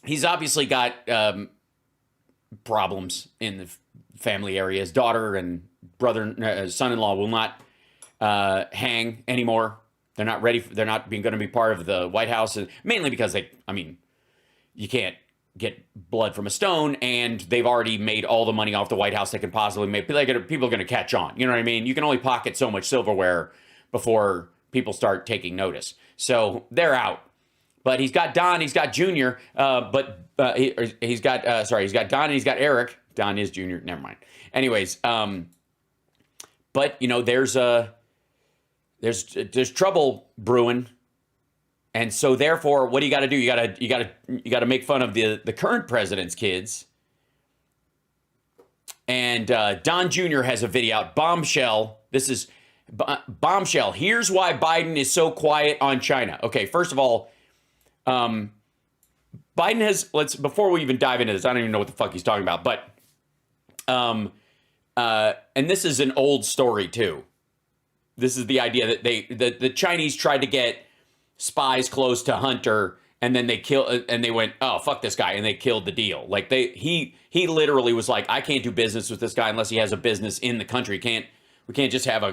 he's obviously got problems in the family area. His daughter and brother, son-in-law will not hang anymore. They're not ready. They're not going to be part of the White House, mainly because you can't get blood from a stone, and they've already made all the money off the White House they can possibly make. People are going to catch on. You know what I mean? You can only pocket so much silverware before people start taking notice. So they're out. But he's got Don, he's got Junior, he's got Don and he's got Eric. Don is Junior. Never mind. Anyways, but there's trouble brewing. And so therefore, what do you got to do? You got to make fun of the current president's kids. And Don Jr. has a video out, Bombshell. This is Bombshell. Here's why Biden is so quiet on China. Okay, first of all, Biden has, before we even dive into this, I don't even know what the fuck he's talking about, but and this is an old story too. This is the idea that the Chinese tried to get spies close to Hunter, and then they went, oh, fuck this guy, and they killed the deal. Like he literally was like, I can't do business with this guy unless he has a business in the country. We can't have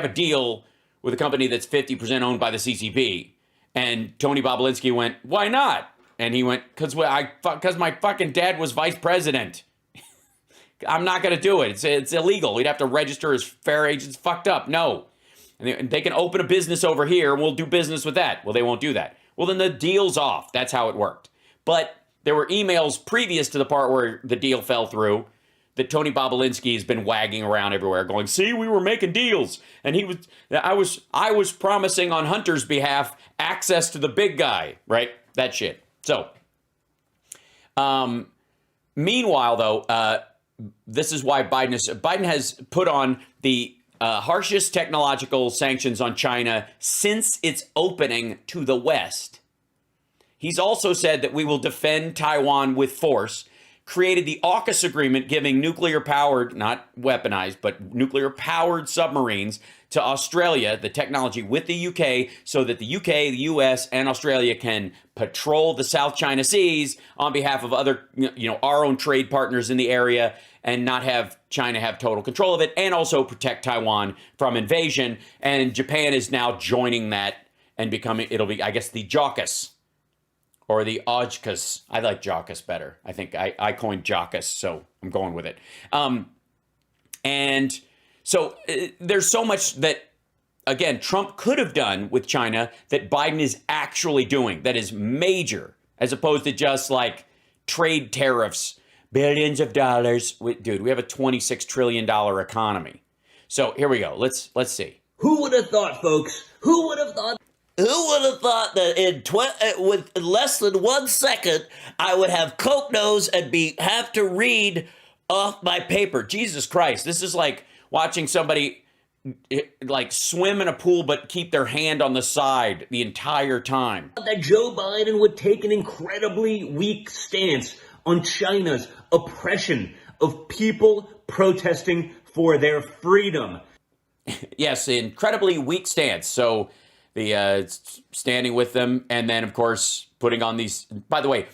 a deal with a company that's 50% owned by the CCP. And Tony Bobulinski went, why not? And he went, because my fucking dad was vice president. I'm not going to do it. It's illegal. We'd have to register as fair agents. Fucked up. No. And they can open a business over here, and we'll do business with that. Well, they won't do that. Well, then the deal's off. That's how it worked. But there were emails previous to the part where the deal fell through that Tony Bobulinski has been wagging around everywhere, going, see, we were making deals. And I was promising on Hunter's behalf access to the big guy, right? That shit. So, meanwhile, though, this is why Biden has put on the harshest technological sanctions on China since its opening to the West. He's also said that we will defend Taiwan with force, created the AUKUS agreement giving nuclear-powered, not weaponized, but nuclear-powered submarines to Australia, the technology with the UK, so that the UK, the US, and Australia can patrol the South China Seas on behalf of other, our own trade partners in the area, and not have China have total control of it, and also protect Taiwan from invasion. And Japan is now joining that and it'll be, I guess, the JAUKUS. Or the AUKUS. I like JAUKUS better. I think I coined JAUKUS, so I'm going with it. And so there's so much that, again, Trump could have done with China that Biden is actually doing that is major, as opposed to just like trade tariffs, billions of dollars. Dude, we have a $26 trillion economy. So here we go. Let's see. Who would have thought, folks? Who would have thought? Who would have thought that with less than 1 second, I would have coke nose and have to read off my paper? Jesus Christ. This is like watching somebody like swim in a pool but keep their hand on the side the entire time. That Joe Biden would take an incredibly weak stance on China's oppression of people protesting for their freedom. Yes, incredibly weak stance. So the standing with them, and then, of course, putting on these... By the way,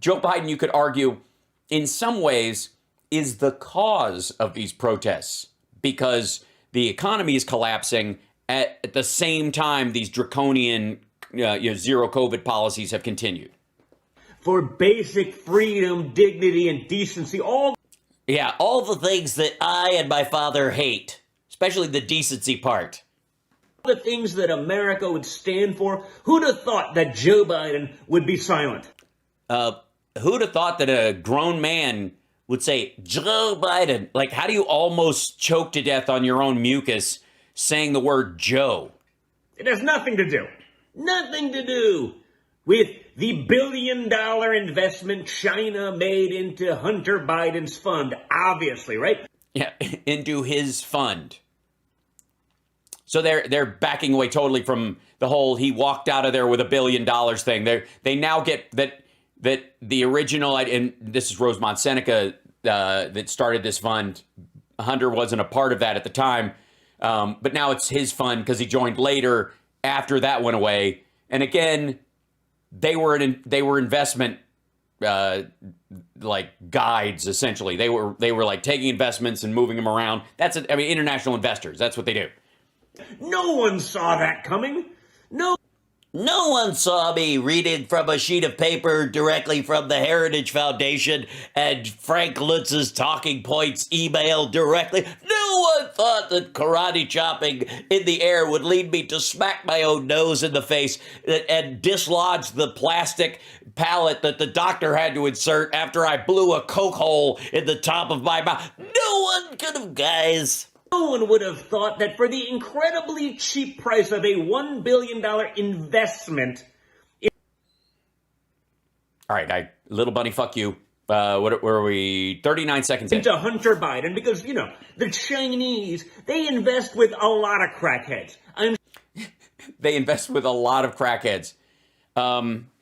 Joe Biden, you could argue, in some ways, is the cause of these protests, because the economy is collapsing at the same time these draconian zero COVID policies have continued. For basic freedom, dignity, and decency, all the things that I and my father hate, especially the decency part. The things that America would stand for. Who'd have thought that Joe Biden would be silent? Who'd have thought that a grown man would say, Joe Biden? Like, how do you almost choke to death on your own mucus saying the word Joe? It has nothing to do with the billion-dollar investment China made into Hunter Biden's fund, obviously, right? Yeah, into his fund. So they're backing away totally from the whole he walked out of there with $1 billion thing. They now get that the original, and this is Rosemont Seneca that started this fund. Hunter wasn't a part of that at the time, but now it's his fund because he joined later after that went away. And again, they were investment like guides, essentially. They were like taking investments and moving them around. That's it. I mean, international investors. That's what they do. No one saw that coming. No one saw me reading from a sheet of paper directly from the Heritage Foundation and Frank Lutz's talking points email directly. No one thought that karate chopping in the air would lead me to smack my own nose in the face and dislodge the plastic pallet that the doctor had to insert after I blew a Coke hole in the top of my mouth. No one could have, guys. No one would have thought that for the incredibly cheap price of a $1 billion investment. All right, little bunny, fuck you. Where are we? 39 seconds in. Into Hunter Biden, because, you know, the Chinese, they invest with a lot of crackheads. They invest with a lot of crackheads.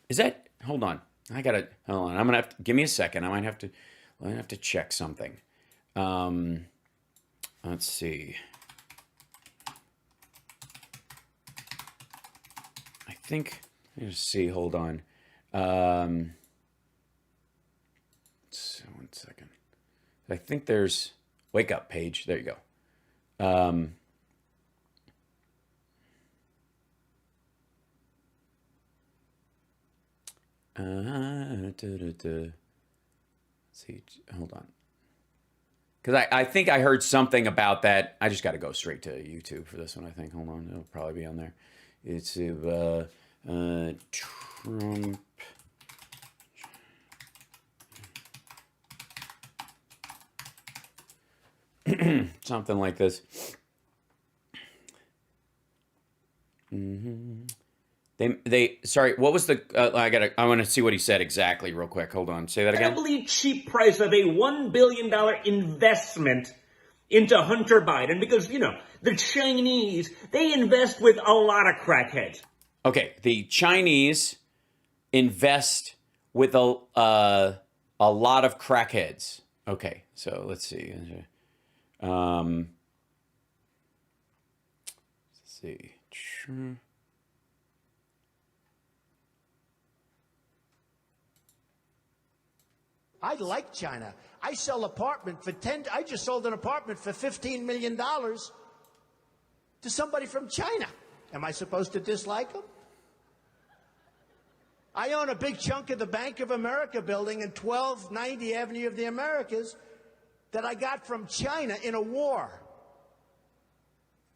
Is that? Hold on. Hold on. I'm gonna have to give me a second. I might have to check something. Let's see. I think. Let's see. Hold on. One second. I think there's wake up page. There you go. Let's see. Hold on. Because I think I heard something about that. I just got to go straight to YouTube for this one, I think. Hold on. It'll probably be on there. It's Trump. Something like this. Sorry, what was the, I want to see what he said exactly real quick. Hold on. Say that again. Incredibly cheap price of a $1 billion investment into Hunter Biden, because, you know, the Chinese, they invest with a lot of crackheads. Okay, the Chinese invest with a lot of crackheads. Okay, so let's see. Let's see. I like China. I sell apartment for I just sold an apartment for $15 million to somebody from China. Am I supposed to dislike them? I own a big chunk of the Bank of America building in 1290 Avenue of the Americas that I got from China in a war.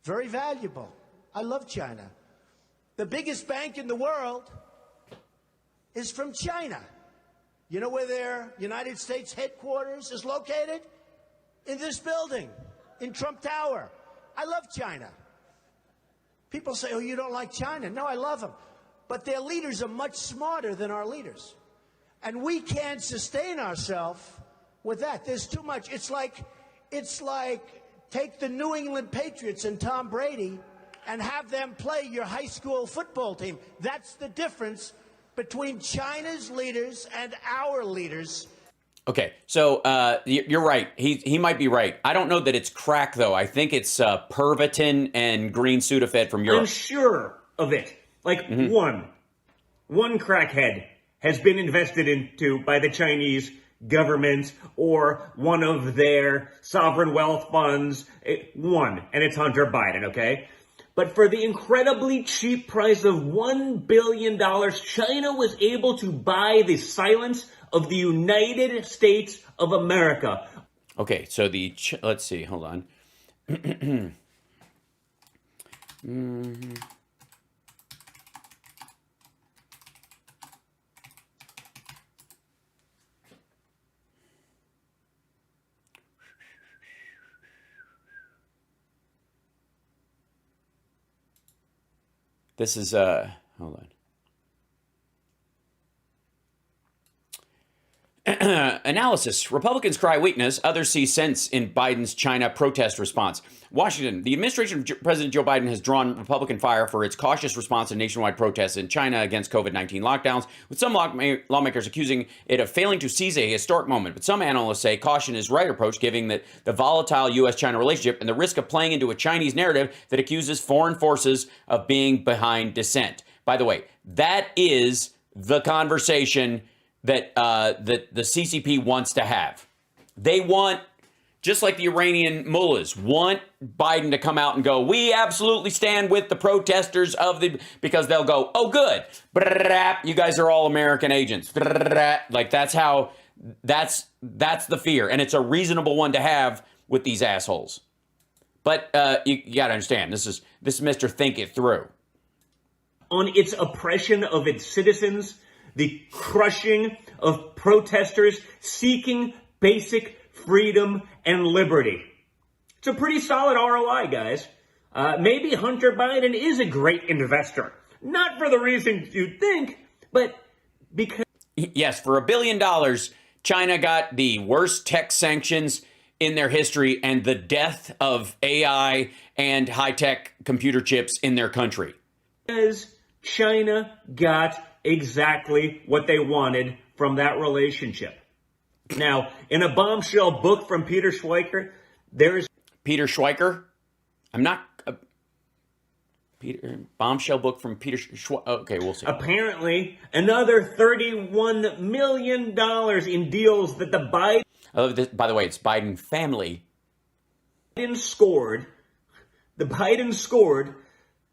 Very valuable. I love China. The biggest bank in the world is from China. You know where their United States headquarters is located? In this building, in Trump Tower. I love China. People say, oh, you don't like China. No, I love them. But their leaders are much smarter than our leaders. And we can't sustain ourselves with that. There's too much. It's like take the New England Patriots and Tom Brady and have them play your high school football team. That's the difference between China's leaders and our leaders. Okay, so you're right. He might be right. I don't know that it's crack, though. I think it's Pervitin and green Sudafed from Europe. I'm sure of it. Like, one crackhead has been invested into by the Chinese government or one of their sovereign wealth funds. One, and it's Hunter Biden, okay? But for the incredibly cheap price of $1 billion, China was able to buy the silence of the United States of America. Okay, so let's see, hold on. This is, hold on. Analysis. Republicans cry weakness. Others see sense in Biden's China protest response. Washington. The administration of President Joe Biden has drawn Republican fire for its cautious response to nationwide protests in China against COVID-19 lockdowns, with some lawmakers accusing it of failing to seize a historic moment. But some analysts say caution is right approach, given that the volatile U.S.-China relationship and the risk of playing into a Chinese narrative that accuses foreign forces of being behind dissent. By the way, that is the conversation that that the CCP wants to have. They want, just like the Iranian mullahs, want Biden to come out and go, we absolutely stand with the protesters because they'll go, oh, good. You guys are all American agents. Like that's the fear. And it's a reasonable one to have with these assholes. But you got to understand, this is Mr. Think It Through. On its oppression of its citizens, the crushing of protesters seeking basic freedom and liberty. It's a pretty solid ROI, guys. Maybe Hunter Biden is a great investor. Not for the reasons you'd think, but because... Yes, for $1 billion, China got the worst tech sanctions in their history and the death of AI and high-tech computer chips in their country. Because China got exactly what they wanted from that relationship. Now, in a bombshell book from Peter Schweiker, there's... Peter Schweiker? I'm not... bombshell book from Peter Schweiker. Okay, we'll see. Apparently, another $31 million in deals that the Biden... by the way, it's Biden family. The Biden scored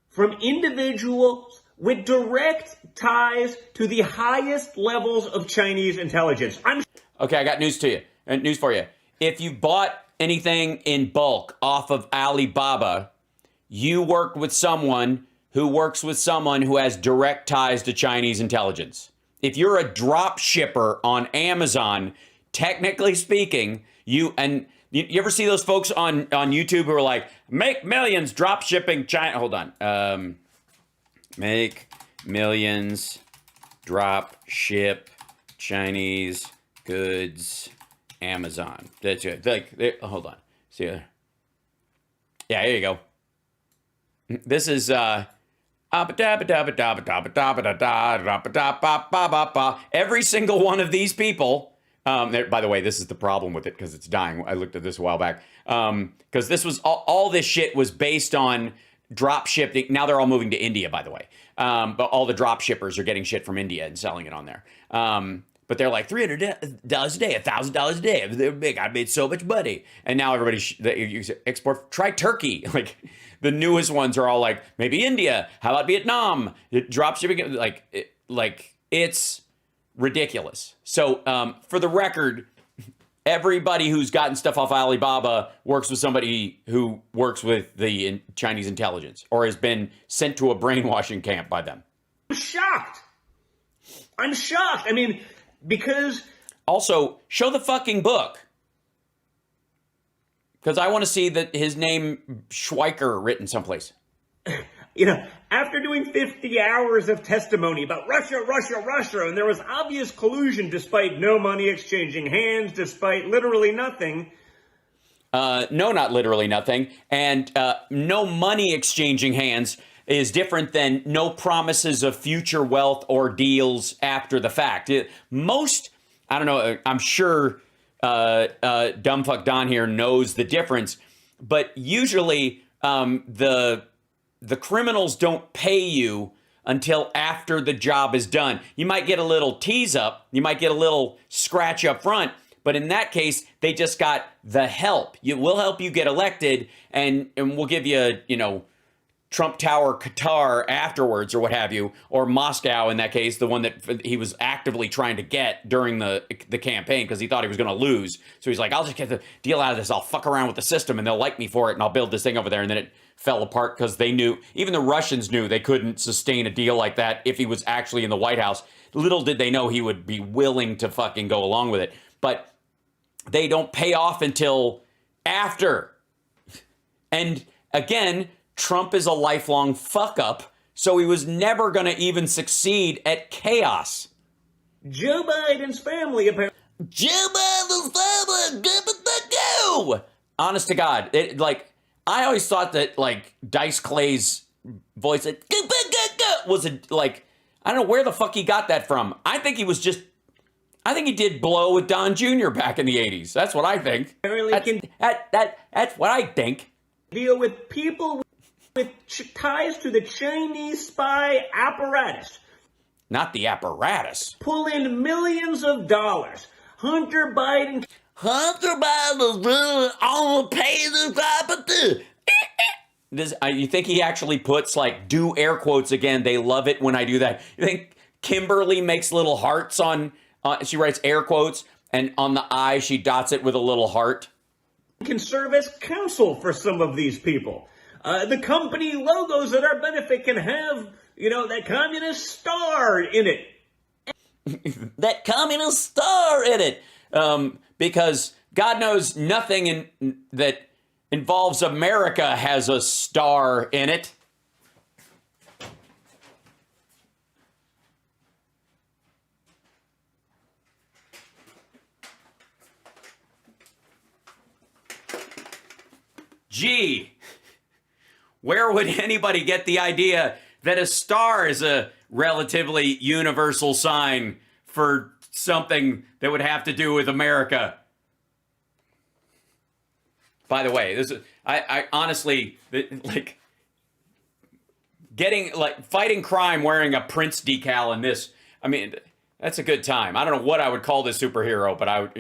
from individuals with direct ties to the highest levels of Chinese intelligence. Okay, I got news for you. If you bought anything in bulk off of Alibaba, you worked with someone who works with someone who has direct ties to Chinese intelligence. If you're a drop shipper on Amazon, technically speaking, you ever see those folks on YouTube who are like, make millions drop shipping China? Hold on. Make millions drop ship Chinese goods Amazon. That's it. Hold on. See ya. Yeah, here you go. This is every single one of these people. By the way, this is the problem with it because it's dying. I looked at this a while back. Because this was all this shit was based on drop shipping. Now they're all moving to India, by the way. But all the drop shippers are getting shit from India and selling it on there. But they're like $300 a day, $1,000 a day. They're big. I made so much money. And now everybody you export. Try Turkey. Like the newest ones are all like maybe India. How about Vietnam? Drop shipping. Like it's ridiculous. So for the record, everybody who's gotten stuff off Alibaba works with somebody who works with the Chinese intelligence or has been sent to a brainwashing camp by them. I'm shocked. I mean, because... Also, show the fucking book. Because I want to see that his name Schweiker written someplace. You know, after doing 50 hours of testimony about Russia, and there was obvious collusion despite no money exchanging hands, despite literally nothing. No, not literally nothing. And no money exchanging hands is different than no promises of future wealth or deals after the fact. I don't know, I'm sure Dumbfuck Don here knows the difference, but usually the criminals don't pay you until after the job is done. You might get a little tease up, you might get a little scratch up front, but in that case, they just got the help. We'll help you get elected, and we'll give you, Trump Tower Qatar afterwards or what have you, or Moscow in that case, the one that he was actively trying to get during the campaign because he thought he was going to lose. So he's like, I'll just get the deal out of this. I'll fuck around with the system and they'll like me for it and I'll build this thing over there. And then it fell apart because they knew, even the Russians knew they couldn't sustain a deal like that if he was actually in the White House. Little did they know he would be willing to fucking go along with it. But they don't pay off until after. And again, Trump is a lifelong fuck up, so he was never going to even succeed at chaos. Joe Biden's family apparently... Honest to God, I always thought that, Dice Clay's voice was, I don't know where the fuck he got that from. I think he did blow with Don Jr. back in the 80s. That's what I think. That's what I think. Deal with people with ties to the Chinese spy apparatus. Not the apparatus. pull in millions of dollars. Hunter Biden is on the page of property. You think he actually puts, like, do air quotes again? They love it when I do that. You think Kimberly makes little hearts on, she writes air quotes, and on the I, she dots it with a little heart? can serve as counsel for some of these people. The company logos at our benefit can have, that communist star in it. That communist star in it. Because God knows nothing that involves America has a star in it. Gee, where would anybody get the idea that a star is a relatively universal sign for something that would have to do with America? By the way, I honestly, like, fighting crime wearing a Prince decal in this, I mean, that's a good time. I don't know what I would call this superhero, but I would,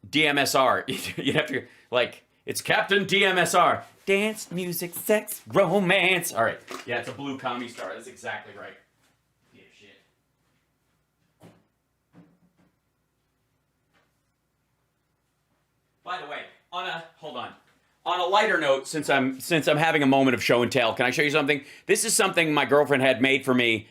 DMSR. You'd have to, it's Captain DMSR. Dance, music, sex, romance. All right. Yeah, it's a blue commie star. That's exactly right. Yeah, shit. By the way, hold on. On a lighter note, since I'm having a moment of show and tell, can I show you something? This is something my girlfriend had made for me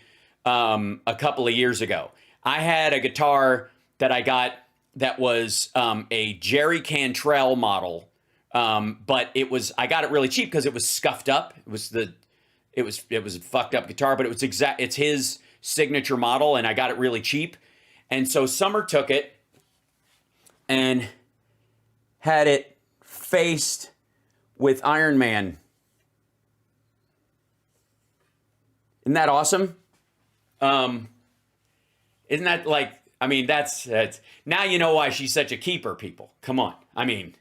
a couple of years ago. I had a guitar that I got that was a Jerry Cantrell model, but I got it really cheap because it was scuffed up. It was a fucked up guitar, but it's his signature model, and I got it really cheap. And so Summer took it and had it faced with Iron Man. Isn't that awesome? Isn't that that's now you know why she's such a keeper, people. Come on. I mean,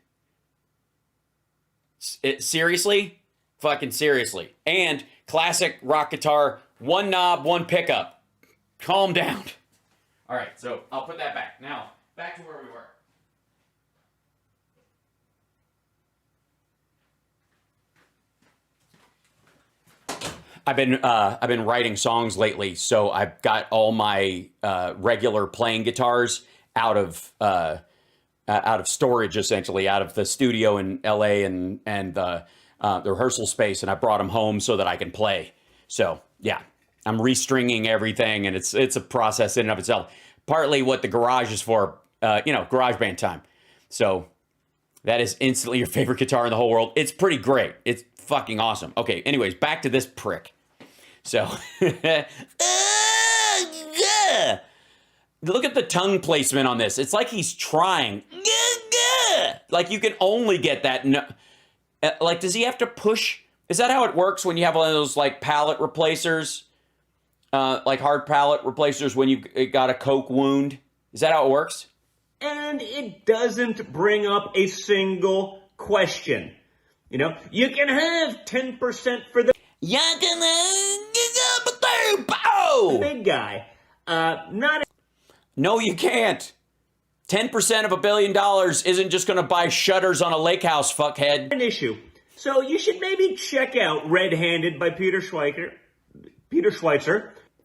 seriously? Fucking seriously. And classic rock guitar, one knob, one pickup. Calm down. All right, so I'll put that back. Now, back to where we were. I've been writing songs lately, so I've got all my regular playing guitars out of storage, essentially, out of the studio in LA and the rehearsal space, and I brought them home so that I can play. So yeah, I'm restringing everything, and it's a process in and of itself. Partly what the garage is for, garage band time. So that is instantly your favorite guitar in the whole world. It's pretty great. It's fucking awesome. Okay, anyways, back to this prick. So, look at the tongue placement on this. It's like he's trying. Like you can only get that. Does he have to push? Is that how it works when you have one of those palate replacers? Hard palate replacers when you got a coke wound? Is that how it works? And it doesn't bring up a single question. You can have 10% for the big guy. No, you can't. 10% of $1 billion isn't just going to buy shutters on a lake house, fuckhead. An issue. So you should maybe check out Red Handed by Peter Schweitzer.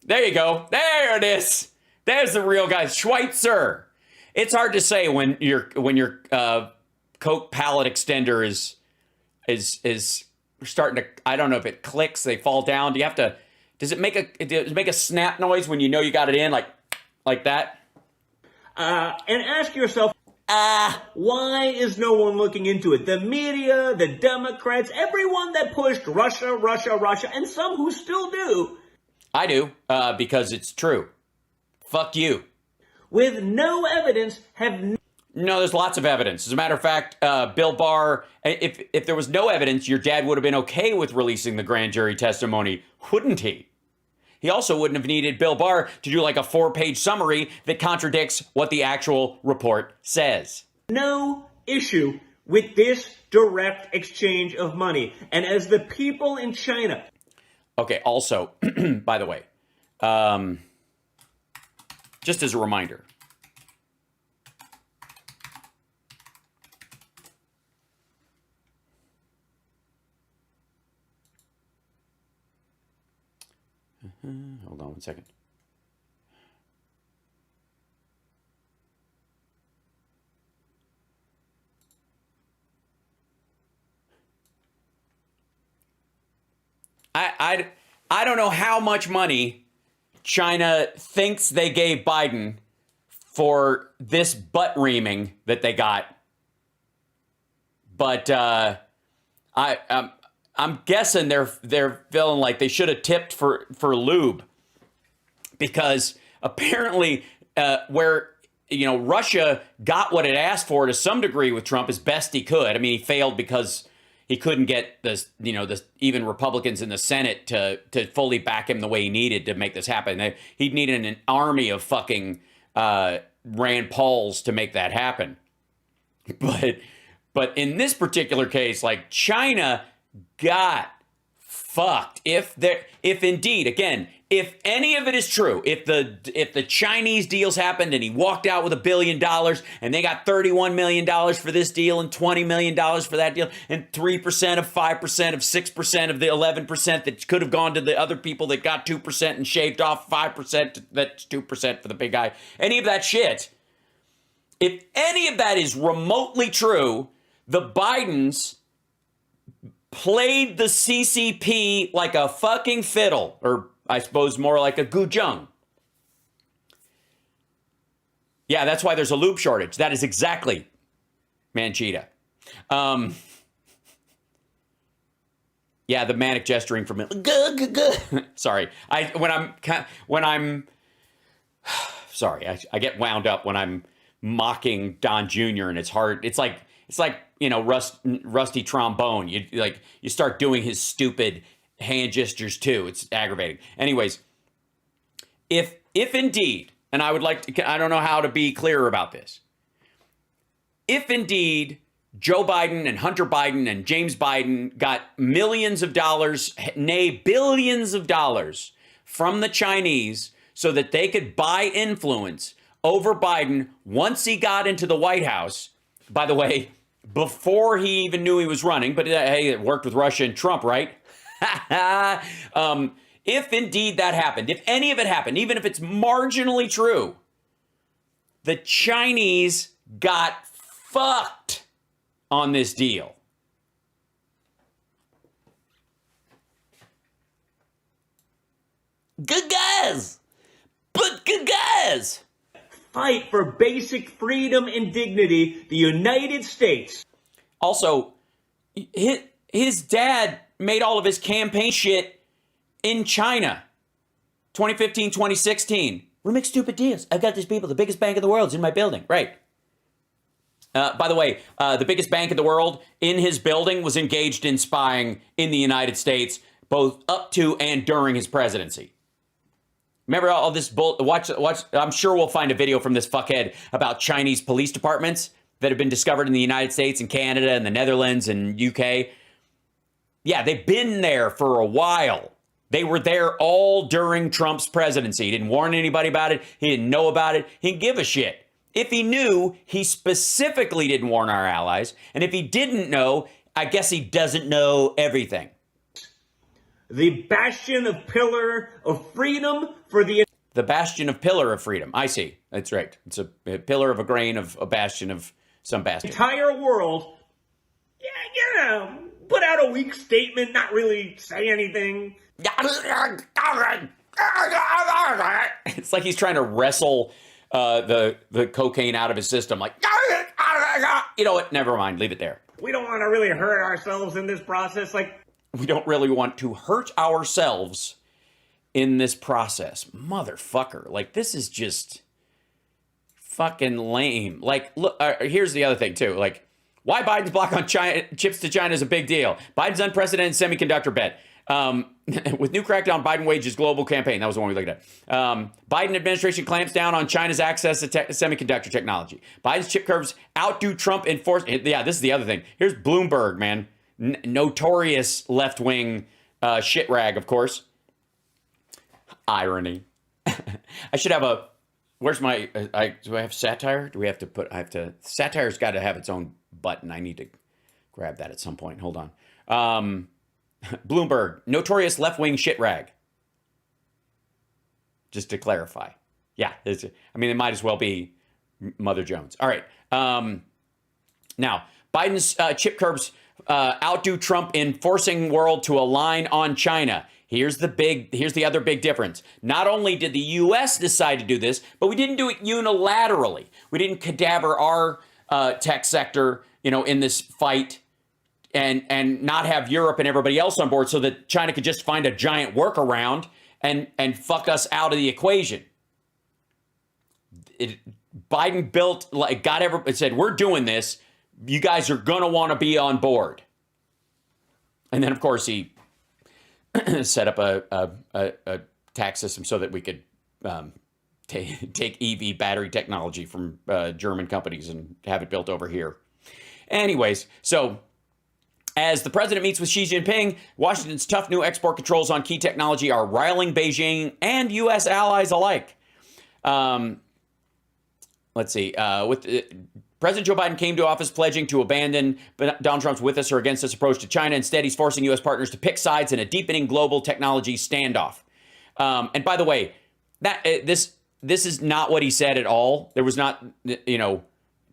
There you go. There it is. There's the real guy, Schweitzer. It's hard to say when your coke palate extender is starting to, I don't know if it clicks, they fall down. Does it make a snap noise when you know you got it in, like that? And ask yourself, why is no one looking into it? The media, the Democrats, everyone that pushed Russia, and some who still do. I do, because it's true. Fuck you. With no evidence, No, there's lots of evidence. As a matter of fact, Bill Barr, if there was no evidence, your dad would have been okay with releasing the grand jury testimony, wouldn't he? He also wouldn't have needed Bill Barr to do a 4-page summary that contradicts what the actual report says. No issue with this direct exchange of money. And as the people in China... Okay, also, by the way, just as a reminder, hold on one second. I don't know how much money China thinks they gave Biden for this butt reaming that they got, but I'm guessing they're feeling like they should have tipped for lube, because apparently where Russia got what it asked for to some degree with Trump as best he could. I mean, he failed because he couldn't get even Republicans in the Senate to fully back him the way he needed to make this happen. He needed an army of fucking Rand Pauls to make that happen. But in this particular case, like, China got fucked. If indeed, again, if any of it is true, if the Chinese deals happened and he walked out with $1 billion and they got $31 million for this deal and $20 million for that deal and 3% of 5% of 6% of the 11% that could have gone to the other people that got 2% and shaved off 5%, that's 2% for the big guy, any of that shit, if any of that is remotely true, the Bidens played the CCP like a fucking fiddle, or I suppose more like a guzheng. Yeah, that's why there's a lube shortage. That is exactly Manchita. Yeah, the manic gesturing from it. Sorry, sorry, I get wound up when I'm mocking Don Jr. and it's hard. It's like rusty trombone. You start doing his stupid hand gestures too. It's aggravating. Anyways, if indeed, and I would like to, I don't know how to be clearer about this. If indeed Joe Biden and Hunter Biden and James Biden got millions of dollars, nay, billions of dollars from the Chinese so that they could buy influence over Biden once he got into the White House, by the way, before he even knew he was running, but hey, it worked with Russia and Trump, right? If indeed that happened, if any of it happened, even if it's marginally true, the Chinese got fucked on this deal. Good guys! But good guys! Fight for basic freedom and dignity, the United States. Also, his dad made all of his campaign shit in China. 2015, 2016. We make stupid deals. I've got these people, the biggest bank in the world is in my building. Right. By the way, the biggest bank in the world in his building was engaged in spying in the United States, both up to and during his presidency. Remember all this watch. I'm sure we'll find a video from this fuckhead about Chinese police departments that have been discovered in the United States and Canada and the Netherlands and UK. Yeah, they've been there for a while. They were there all during Trump's presidency. He didn't warn anybody about it. He didn't know about it. He didn't give a shit. If he knew, he specifically didn't warn our allies. And if he didn't know, I guess he doesn't know everything. The bastion of pillar of freedom for the bastion of pillar of freedom. I see. That's right. It's a pillar of a grain of a bastion of some bastion. Entire world. Yeah, put out a weak statement, not really say anything. It's like he's trying to wrestle the cocaine out of his system. Like, you know what? Never mind. Leave it there. We don't want to really hurt ourselves in this process. We don't really want to hurt ourselves in this process. Motherfucker. Like, this is just fucking lame. Like, look, here's the other thing, too. Like, why Biden's block on chips to China is a big deal. Biden's unprecedented semiconductor bet. With new crackdown, Biden wages global campaign. That was the one we looked at. Biden administration clamps down on China's access to semiconductor technology. Biden's chip curves outdo Trump enforcement. Yeah, this is the other thing. Here's Bloomberg, man. Notorious left-wing shit rag, of course. Irony. I should have a. Where's my? Do I have satire? Do we have to put? I have to. Satire's got to have its own button. I need to grab that at some point. Hold on. Bloomberg, notorious left-wing shit rag. Just to clarify. Yeah, I mean, it might as well be Mother Jones. All right. Now, Biden's chip curbs outdo Trump in forcing world to align on China. Here's the other big difference. Not only did the U.S. decide to do this, but we didn't do it unilaterally. We didn't cadaver our tech sector, in this fight and not have Europe and everybody else on board so that China could just find a giant workaround and fuck us out of the equation. Biden said, we're doing this. You guys are going to want to be on board. And then, of course, he set up a tax system so that we could take EV battery technology from German companies and have it built over here. Anyways, so as the president meets with Xi Jinping, Washington's tough new export controls on key technology are riling Beijing and U.S. allies alike. Let's see. President Joe Biden came to office pledging to abandon Donald Trump's with us or against us approach to China. Instead, he's forcing U.S. partners to pick sides in a deepening global technology standoff. And by the way, this is not what he said at all. There was not,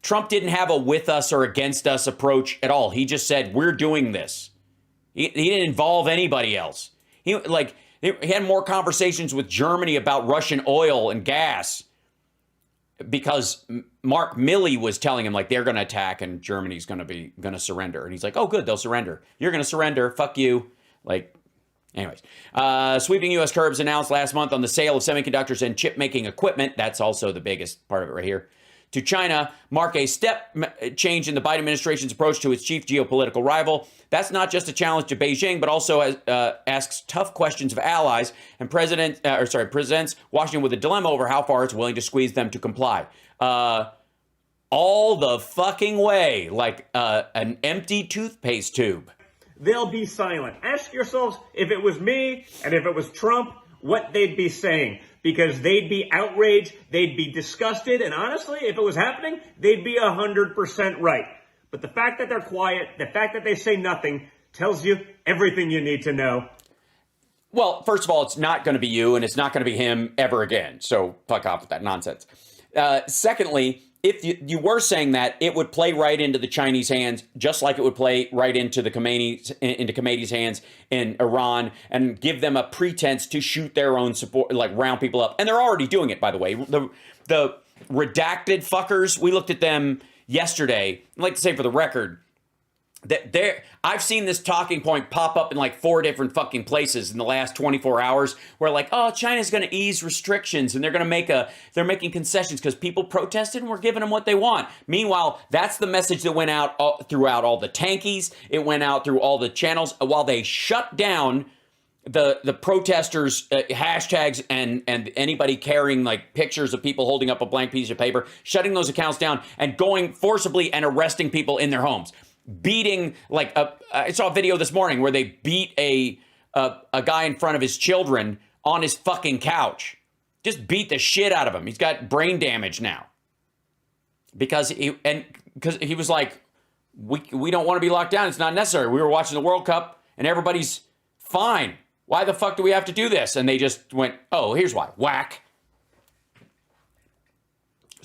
Trump didn't have a with us or against us approach at all. He just said, we're doing this. He didn't involve anybody else. He had more conversations with Germany about Russian oil and gas because Mark Milley was telling him they're going to attack and Germany's going to surrender. And he's like, oh, good, they'll surrender. You're going to surrender. Fuck you. Anyways, sweeping U.S. curbs announced last month on the sale of semiconductors and chip making equipment. That's also the biggest part of it right here. To China mark a step change in the Biden administration's approach to its chief geopolitical rival. That's not just a challenge to Beijing, but also asks tough questions of allies and presents Washington with a dilemma over how far it's willing to squeeze them to comply. All the fucking way, like an empty toothpaste tube. They'll be silent. Ask yourselves if it was me and if it was Trump, what they'd be saying. Because they'd be outraged, they'd be disgusted, and honestly, if it was happening, they'd be 100% right. But the fact that they're quiet, the fact that they say nothing, tells you everything you need to know. Well, first of all, it's not going to be you, and it's not going to be him ever again. So fuck off with that nonsense. Secondly, if you were saying that, it would play right into the Chinese hands, just like it would play right into Khomeiни's hands in Iran, and give them a pretense to shoot their own support, round people up. And they're already doing it, by the way. The redacted fuckers, we looked at them yesterday. I'd like to say for the record, that I've seen this talking point pop up in 4 different fucking places in the last 24 hours where China's going to ease restrictions and they're making concessions because people protested and we're giving them what they want. Meanwhile, that's the message that went out throughout all the tankies. It went out through all the channels while they shut down the protesters' hashtags and anybody carrying pictures of people holding up a blank piece of paper, shutting those accounts down and going forcibly and arresting people in their homes. Beating I saw a video this morning where they beat a guy in front of his children on his fucking couch. Just beat the shit out of him. He's got brain damage now because he was like, we don't want to be locked down. It's not necessary. We were watching the World Cup and everybody's fine. Why the fuck do we have to do this? And they just went, oh, here's why. Whack.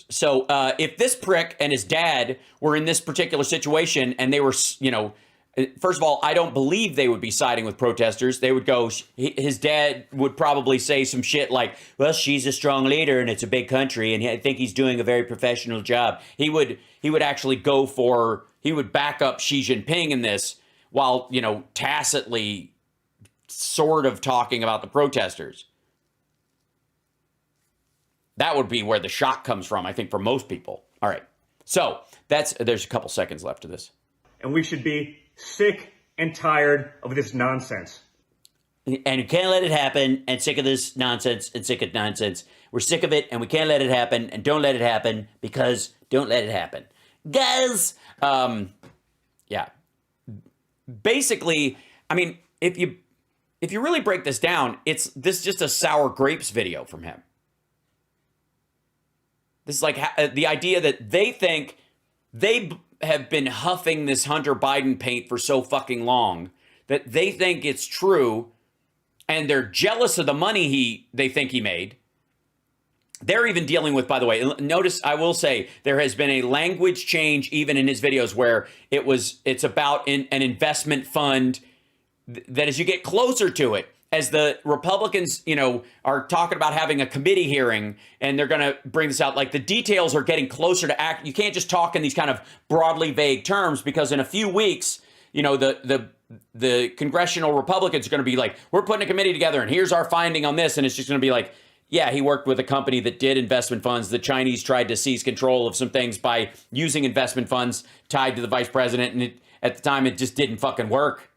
So if this prick and his dad were in this particular situation and they were, first of all, I don't believe they would be siding with protesters. They would go, his dad would probably say some shit like, well, she's a strong leader and it's a big country and I think he's doing a very professional job. He would actually he would back up Xi Jinping in this while, tacitly sort of talking about the protesters. That would be where the shock comes from, I think, for most people. All right. So there's a couple seconds left of this. And we should be sick and tired of this nonsense. And you can't let it happen, and sick of this nonsense, and sick of nonsense. We're sick of it, and we can't let it happen, and don't let it happen, because don't let it happen. Guys! Yeah. Basically, I mean, if you if you really break this down, this is just a sour grapes video from him. This is like the idea that they think they have been huffing this Hunter Biden paint for so fucking long that they think it's true, and they're jealous of the money they think he made. They're even dealing with, by the way, notice I will say there has been a language change even in his videos where it's about an investment fund that as you get closer to it, as the Republicans, are talking about having a committee hearing and they're going to bring this out, like the details are getting closer to act. You can't just talk in these kind of broadly vague terms because in a few weeks, the congressional Republicans are going to be like, we're putting a committee together and here's our finding on this. And it's just going to be like, yeah, he worked with a company that did investment funds. The Chinese tried to seize control of some things by using investment funds tied to the vice president. And at the time, it just didn't fucking work.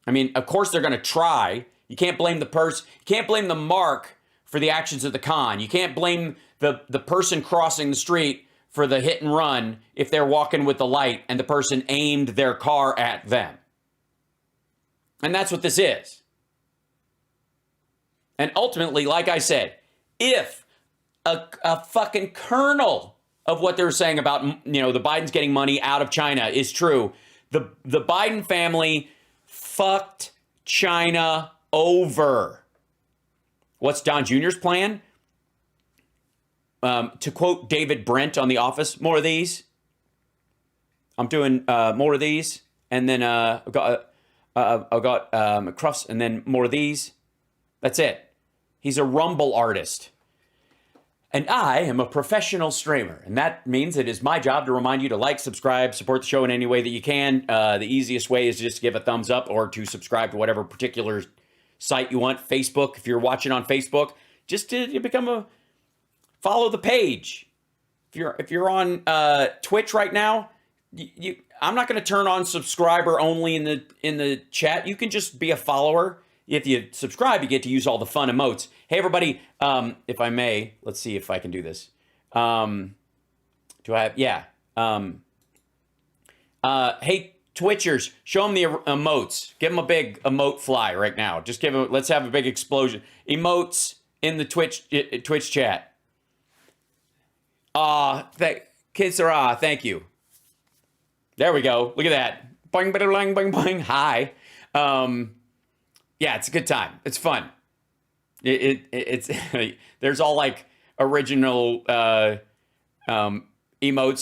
I mean, of course they're going to try. You can't blame the person. You can't blame the mark for the actions of the con. You can't blame the person crossing the street for the hit and run if they're walking with the light and the person aimed their car at them. And that's what this is. And ultimately, like I said, if a fucking kernel of what they're saying about, the Bidens getting money out of China is true, the Biden family fucked China over. What's Don Jr.'s plan? To quote David Brent on The Office, more of these. I'm doing more of these. And then I've got Crufts and then more of these. That's it. He's a Rumble artist. And I am a professional streamer. And that means it is my job to remind you to like, subscribe, support the show in any way that you can. The easiest way is just to give a thumbs up or to subscribe to whatever particular site you want. Facebook, if you're watching on Facebook, just to follow the page. If you're on Twitch right now, I'm not going to turn on subscriber only in the chat. You can just be a follower. If you subscribe, you get to use all the fun emotes. Hey, everybody, if I may, let's see if I can do this. Do I have, yeah. Hey, Twitchers, show them the emotes. Give them a big emote fly right now. Just let's have a big explosion. Emotes in the Twitch chat. Kinsara, thank you. There we go. Look at that. Boing, boing, boing, boing. Hi. Yeah, it's a good time. It's fun. It's there's all like original emotes.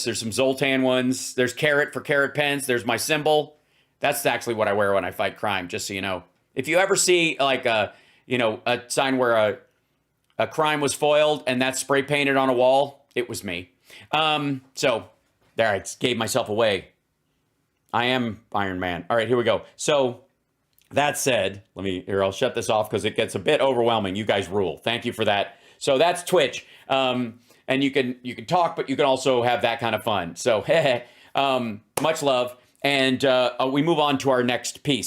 There's some Zoltan ones. There's carrot for carrot pens. There's my symbol. That's actually what I wear when I fight crime, just so you know. If you ever see like a sign where a crime was foiled and that's spray painted on a wall, it was me. So there, I gave myself away. I am Iron Man. All right, here we go. So that said, I'll shut this off because it gets a bit overwhelming. You guys rule. Thank you for that. So that's Twitch. And you can talk, but you can also have that kind of fun. So much love. And we move on to our next piece.